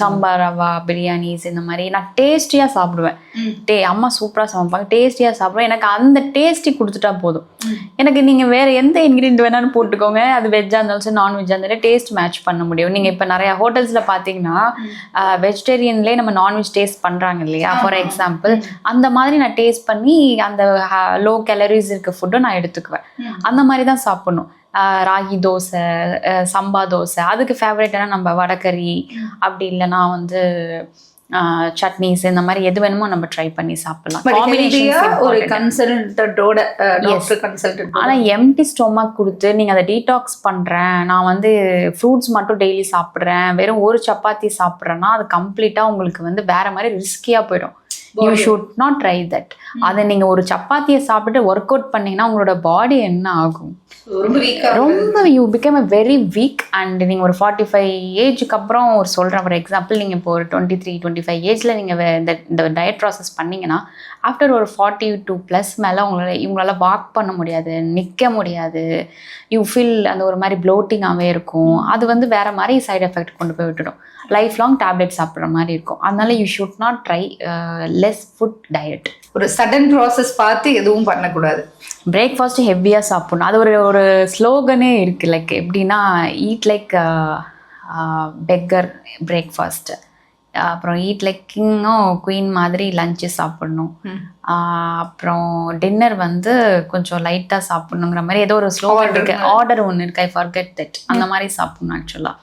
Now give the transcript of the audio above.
சாம்பார் ரவா பிரியாணிஸ் இந்த மாதிரி நான் டேஸ்டியாக சாப்பிடுவேன். அம்மா சூப்பராக சமைப்பாங்க, டேஸ்டியாக சாப்பிடுவேன். எனக்கு அந்த டேஸ்டி கொடுத்துட்டா போதும். எனக்கு நீங்கள் வேறு எந்த இன்க்ரீடியன்ட் வேணாலும் போட்டுக்கோங்க, அது வெஜ்ஜாக இருந்தாலும் சரி நான்வெஜ்ஜாக இருந்தாலும் டேஸ்ட் மேட்ச் பண்ண முடியும். நீங்கள் இப்போ நிறையா ஹோட்டல்ஸில் பார்த்தீங்கன்னா வெஜிடேரியன்லேயே நம்ம நான்வெஜ் டேஸ்ட் பண்ணுறாங்க இல்லையா? ஃபார் எக்ஸாம்பிள் அந்த மாதிரி நான் டேஸ்ட் பண்ணி அந்த லோ கேலரிஸ் இருக்க ஃபுட்டை நான் எடுத்துக்குவேன். அந்த மாதிரி தான் சாப்பிட்ணும். ராகி தோசை, சம்பா தோசை, அதுக்கு ஃபேவரட்டான நம்ம வடகறி, அப்படி இல்லைன்னா வந்து சட்னிஸ், இந்த மாதிரி எது வேணுமோ நம்ம ட்ரை பண்ணி சாப்பிடலாம். ஆனால் எம்டி ஸ்டொமக் கொடுத்து நீங்கள் அதை டீடாக்ஸ் பண்ணுறேன், நான் வந்து ஃப்ரூட்ஸ் மட்டும் டெய்லி சாப்பிட்றேன், வெறும் ஒரு சப்பாத்தி சாப்பிட்றேன்னா அது கம்ப்ளீட்டாக உங்களுக்கு வந்து வேற மாதிரி ரிஸ்கியாக போயிடும். You should not try that. அதை நீங்கள் ஒரு சப்பாத்தியை சாப்பிட்டு ஒர்க் அவுட் பண்ணீங்கன்னா உங்களோட பாடி என்ன ஆகும்? ரொம்ப you become a very weak. And நீங்கள் ஒரு 45 ஏஜுக்கு அப்புறம் ஒரு சொல்கிறேன் ஃபார் எக்ஸாம்பிள், நீங்கள் இப்போ ஒரு 23-25 ஏஜில் நீங்கள் இந்த டயட் ப்ராசஸ் பண்ணிங்கன்னா ஆஃப்டர் ஒரு 42+ மேலே இவங்களால வாக் பண்ண முடியாது, நிற்க முடியாது. யூ ஃபீல் அந்த ஒரு மாதிரி ப்ளோட்டிங்காகவே இருக்கும். அது வந்து வேறு மாதிரி சைடு எஃபெக்ட் கொண்டு போய் விட்டுடும். லைஃப் லாங் டேப்லெட் சாப்பிட்ற மாதிரி இருக்கும். அதனால you should not try less food diet. ஒரு சடன் ப்ராசஸ் பார்த்து எதுவும் பண்ணக்கூடாது. பிரேக்ஃபாஸ்ட்டு ஹெவியாக சாப்பிட்ணும். அது ஒரு ஸ்லோகனே இருக்குது. லைக் எப்படின்னா, ஈட் லைக் பெக்கர் பிரேக்ஃபாஸ்ட்டு, அப்புறம் ஈட் லைக் கிங்கும் குயின் மாதிரி லஞ்சு சாப்பிட்ணும், அப்புறம் டின்னர் வந்து கொஞ்சம் லைட்டாக சாப்பிட்ணுங்கிற மாதிரி ஏதோ ஒரு ஸ்லோகன் இருக்குது. ஆர்டர் ஒன்று இருக்கு, ஐ ஃபர்கெட் தட். அந்த மாதிரி சாப்பிட்ணும் ஆக்சுவலாக.